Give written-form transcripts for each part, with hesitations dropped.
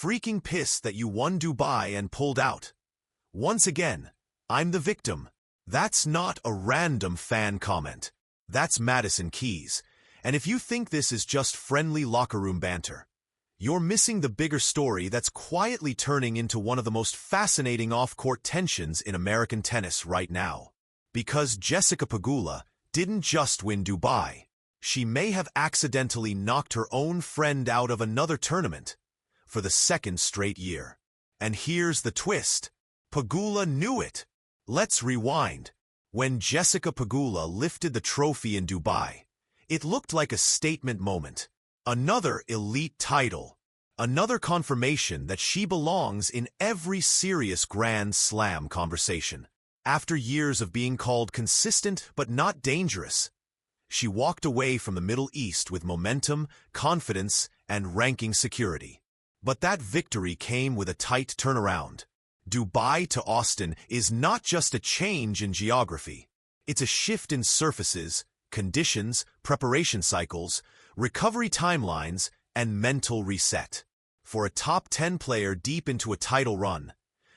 freaking pissed that you won Dubai and pulled out. Once again, I'm the victim. That's not a random fan comment. That's Madison Keys. And if you think this is just friendly locker room banter, you're missing the bigger story that's quietly turning into one of the most fascinating off-court tensions in American tennis right now. Because Jessica Pegula didn't just win Dubai. She may have accidentally knocked her own friend out of another tournament for the second straight year. And here's the twist. Pegula knew it. Let's rewind. When Jessica Pegula lifted the trophy in Dubai, it looked like a statement moment. Another elite title. Another confirmation that she belongs in every serious Grand Slam conversation. After years of being called consistent but not dangerous, she walked away from the Middle East with momentum, confidence, and ranking security. But that victory came with a tight turnaround. Dubai to Austin is not just a change in geography. It's a shift in surfaces, conditions, preparation cycles, recovery timelines, and mental reset. For a top 10 player deep into a title run,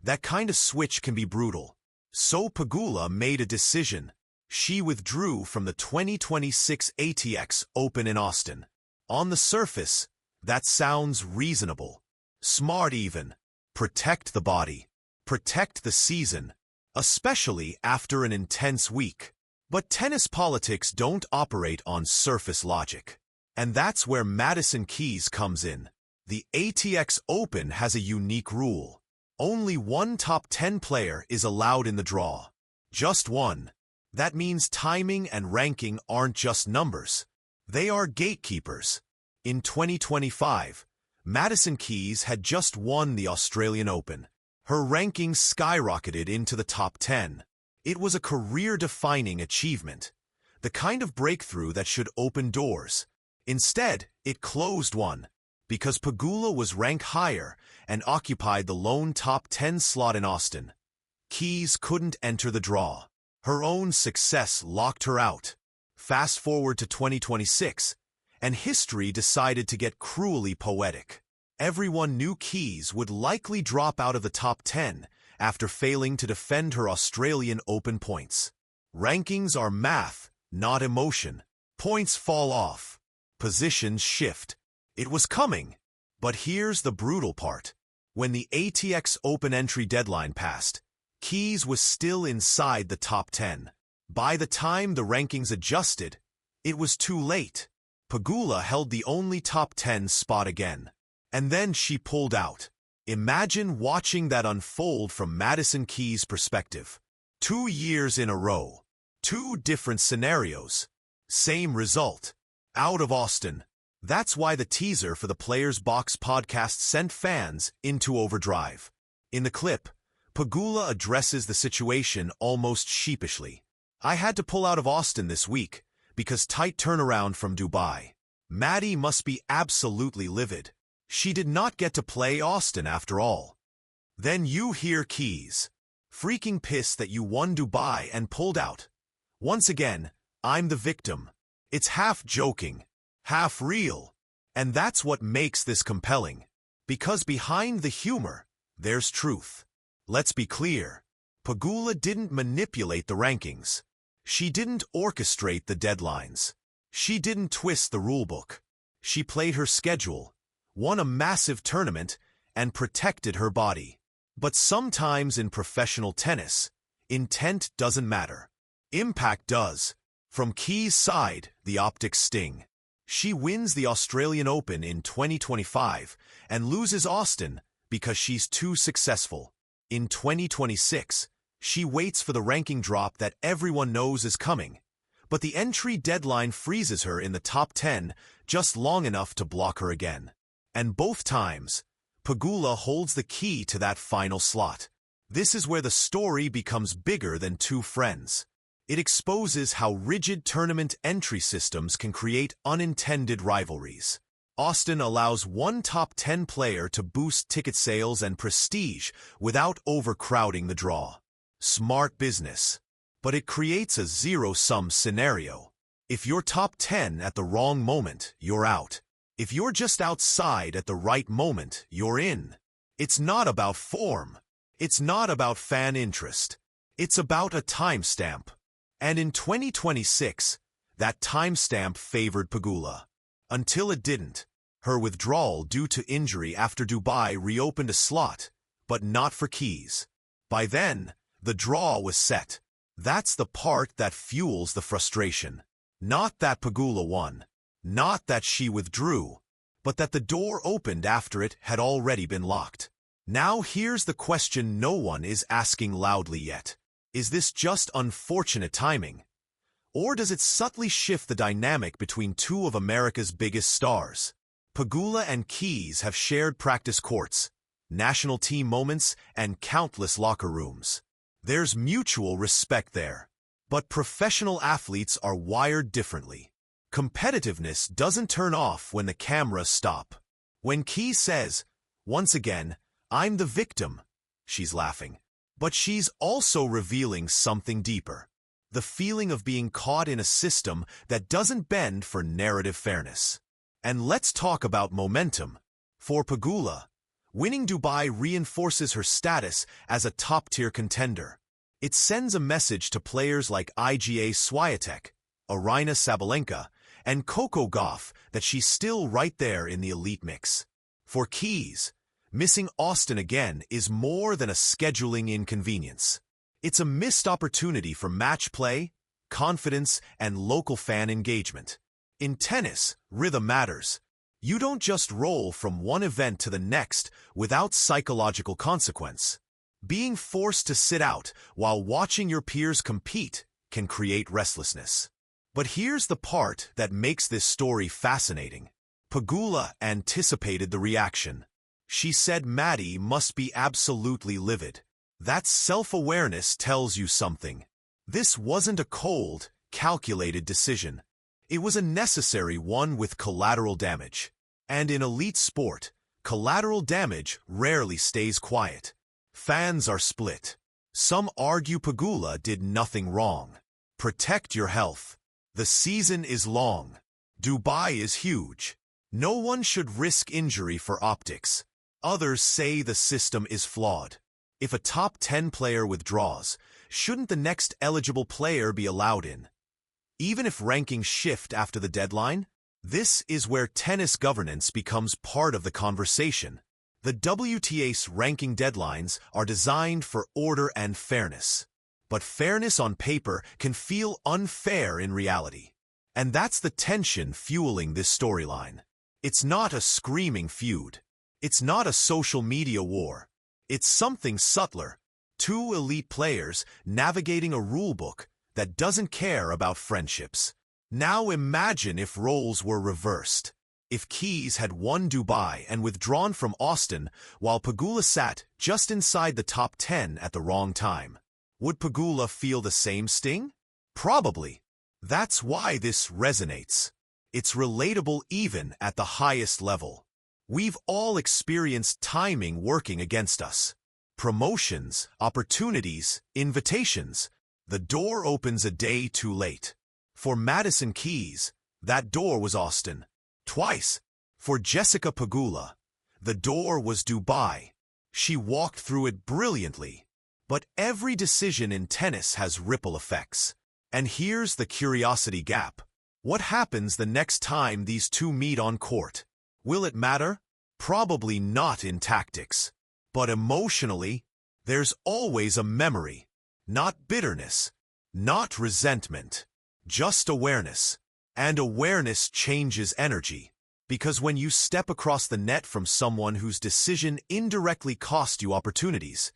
that kind of switch can be brutal. So Pegula made a decision. She withdrew from the 2026 ATX Open in Austin. On the surface, that sounds reasonable. Smart even. Protect the body. Protect the season. Especially after an intense week. But tennis politics don't operate on surface logic. And that's where Madison Keys comes in. The ATX Open has a unique rule. Only one top 10 player is allowed in the draw. Just one. That means timing and ranking aren't just numbers. They are gatekeepers. In 2025, Madison Keys had just won the Australian Open. Her ranking skyrocketed into the top 10. It was a career-defining achievement. The kind of breakthrough that should open doors. Instead, it closed one. Because Pegula was ranked higher and occupied the lone top 10 slot in Austin. Keys couldn't enter the draw. Her own success locked her out. Fast forward to 2026, and history decided to get cruelly poetic. Everyone knew Keys would likely drop out of the top 10 after failing to defend her Australian Open points. Rankings are math, not emotion. Points fall off. Positions shift. It was coming. But here's the brutal part. When the ATX Open entry deadline passed, Keys was still inside the top 10. By the time the rankings adjusted, it was too late. Pegula held the only top 10 spot again. And then she pulled out. Imagine watching that unfold from Madison Keys' perspective. 2 years in a row. 2 different scenarios. Same result. Out of Austin. That's why the teaser for the Players Box podcast sent fans into overdrive. In the clip, Pegula addresses the situation almost sheepishly. I had to pull out of Austin this week because tight turnaround from Dubai. Maddie must be absolutely livid. She did not get to play Austin after all. Then you hear Keys. Freaking pissed that you won Dubai and pulled out. Once again, I'm the victim. It's half joking, half real. And that's what makes this compelling. Because behind the humor, there's truth. Let's be clear. Pegula didn't manipulate the rankings. She didn't orchestrate the deadlines. She didn't twist the rulebook. She played her schedule, won a massive tournament, and protected her body. But sometimes in professional tennis, intent doesn't matter. Impact does. From Keys' side, the optics sting. She wins the Australian Open in 2025 and loses Austin because she's too successful. In 2026, she waits for the ranking drop that everyone knows is coming. But the entry deadline freezes her in the top 10 just long enough to block her again. And both times, Pegula holds the key to that final slot. This is where the story becomes bigger than two friends. It exposes how rigid tournament entry systems can create unintended rivalries. Austin allows one top 10 player to boost ticket sales and prestige without overcrowding the draw. Smart business. But it creates a zero-sum scenario. If you're top 10 at the wrong moment, you're out. If you're just outside at the right moment, you're in. It's not about form. It's not about fan interest. It's about a timestamp. And in 2026, that timestamp favored Pegula. Until it didn't. Her withdrawal due to injury after Dubai reopened a slot, but not for Keys. By then, the draw was set. That's the part that fuels the frustration. Not that Pegula won. Not that she withdrew. But that the door opened after it had already been locked. Now here's the question no one is asking loudly yet. Is this just unfortunate timing? Or does it subtly shift the dynamic between two of America's biggest stars? Pegula and Keys have shared practice courts, national team moments, and countless locker rooms. There's mutual respect there. But professional athletes are wired differently. Competitiveness doesn't turn off when the cameras stop. When Keys says, "Once again, I'm the victim," she's laughing. But she's also revealing something deeper. The feeling of being caught in a system that doesn't bend for narrative fairness. And let's talk about momentum. For Pegula, winning Dubai reinforces her status as a top-tier contender. It sends a message to players like Iga Swiatek, Aryna Sabalenka, and Coco Gauff that she's still right there in the elite mix. For Keys, missing Austin again is more than a scheduling inconvenience. It's a missed opportunity for match play, confidence, and local fan engagement. In tennis, rhythm matters. You don't just roll from one event to the next without psychological consequence. Being forced to sit out while watching your peers compete can create restlessness. But here's the part that makes this story fascinating. Pegula anticipated the reaction. She said Maddie must be absolutely livid. That self-awareness tells you something. This wasn't a cold, calculated decision. It was a necessary one with collateral damage. And in elite sport, collateral damage rarely stays quiet. Fans are split. Some argue Pegula did nothing wrong. Protect your health. The season is long. Dubai is huge. No one should risk injury for optics. Others say the system is flawed. If a top 10 player withdraws, shouldn't the next eligible player be allowed in? Even if rankings shift after the deadline? This is where tennis governance becomes part of the conversation. The WTA's ranking deadlines are designed for order and fairness. But fairness on paper can feel unfair in reality. And that's the tension fueling this storyline. It's not a screaming feud. It's not a social media war. It's something subtler. Two elite players navigating a rulebook that doesn't care about friendships. Now imagine if roles were reversed. If Keys had won Dubai and withdrawn from Austin while Pegula sat just inside the top 10 at the wrong time. Would Pegula feel the same sting? Probably. That's why this resonates. It's relatable even at the highest level. We've all experienced timing working against us. Promotions, opportunities, invitations. The door opens a day too late. For Madison Keys, that door was Austin. Twice. For Jessica Pegula, the door was Dubai. She walked through it brilliantly. But every decision in tennis has ripple effects. And here's the curiosity gap. What happens the next time these two meet on court? Will it matter? Probably not in tactics. But emotionally, there's always a memory. Not bitterness. Not resentment. Just awareness. And awareness changes energy. Because when you step across the net from someone whose decision indirectly cost you opportunities,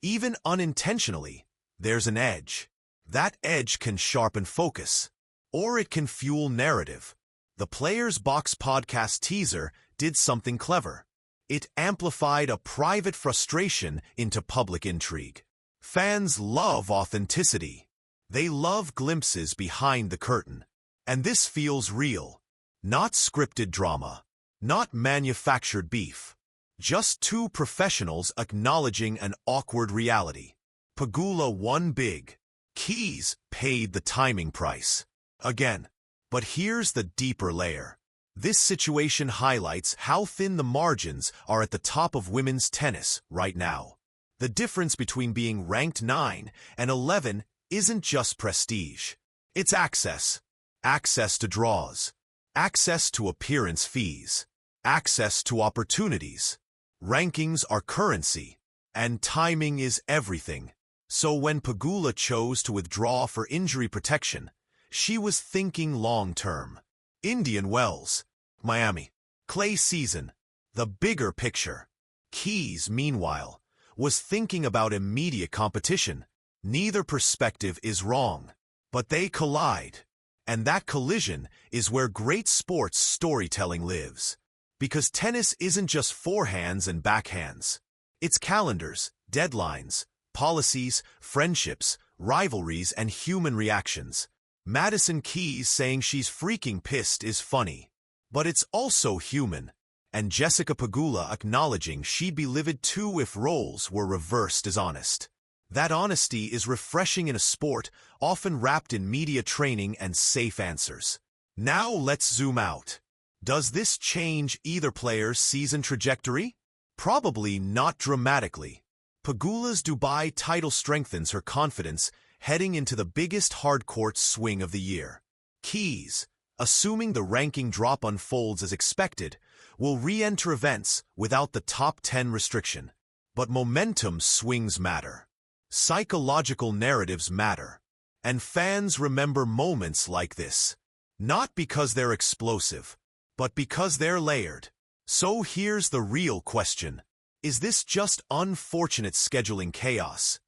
even unintentionally, there's an edge. That edge can sharpen focus. Or it can fuel narrative. The Players Box podcast teaser did something clever. It amplified a private frustration into public intrigue. Fans love authenticity. They love glimpses behind the curtain. And this feels real. Not scripted drama. Not manufactured beef. Just two professionals acknowledging an awkward reality. Pegula won big. Keys paid the timing price. Again. But here's the deeper layer. This situation highlights how thin the margins are at the top of women's tennis right now. The difference between being ranked 9 and 11 isn't just prestige. It's access. Access to draws. Access to appearance fees. Access to opportunities. Rankings are currency, and timing is everything. So when Pegula chose to withdraw for injury protection, she was thinking long-term. Indian Wells, Miami, clay season, the bigger picture. Keys, meanwhile, was thinking about immediate competition. Neither perspective is wrong, but they collide. And that collision is where great sports storytelling lives. Because tennis isn't just forehands and backhands. It's calendars, deadlines, policies, friendships, rivalries, and human reactions. Madison Keys saying she's freaking pissed is funny. But it's also human. And Jessica Pegula acknowledging she'd be livid too if roles were reversed is honest. That honesty is refreshing in a sport often wrapped in media training and safe answers. Now let's zoom out. Does this change either player's season trajectory? Probably not dramatically. Pegula's Dubai title strengthens her confidence heading into the biggest hardcourt swing of the year. Keys, assuming the ranking drop unfolds as expected, will re-enter events without the top 10 restriction. But momentum swings matter. Psychological narratives matter. And fans remember moments like this. Not because they're explosive, but because they're layered. So here's the real question. Is this just unfortunate scheduling chaos?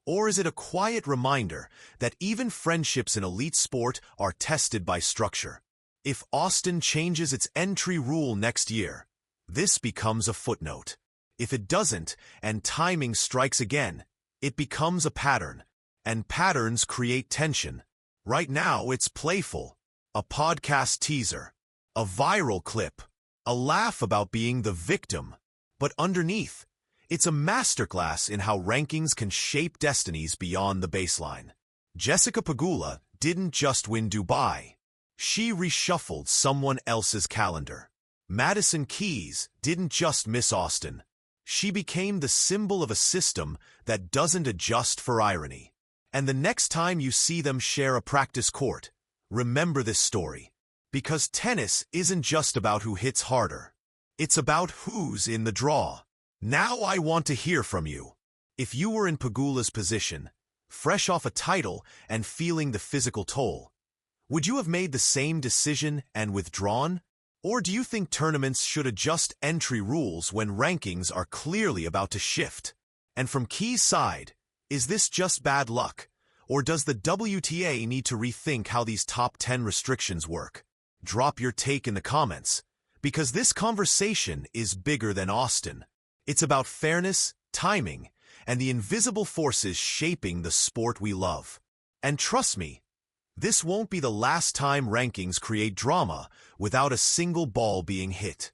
Or is it a quiet reminder that even friendships in elite sport are tested by structure? If Austin changes its entry rule next year, this becomes a footnote. If it doesn't, and timing strikes again, it becomes a pattern. And patterns create tension. Right now it's playful. A podcast teaser. A viral clip. A laugh about being the victim. But underneath, it's a masterclass in how rankings can shape destinies beyond the baseline. Jessica Pegula didn't just win Dubai. She reshuffled someone else's calendar. Madison Keys didn't just miss Austin. She became the symbol of a system that doesn't adjust for irony. And the next time you see them share a practice court, remember this story. Because tennis isn't just about who hits harder. It's about who's in the draw. Now I want to hear from you. If you were in Pegula's position, fresh off a title and feeling the physical toll, would you have made the same decision and withdrawn? Or do you think tournaments should adjust entry rules when rankings are clearly about to shift? And from Keys' side, is this just bad luck? Or does the WTA need to rethink how these top 10 restrictions work? Drop your take in the comments, because this conversation is bigger than Austin. It's about fairness, timing, and the invisible forces shaping the sport we love. And trust me, this won't be the last time rankings create drama without a single ball being hit.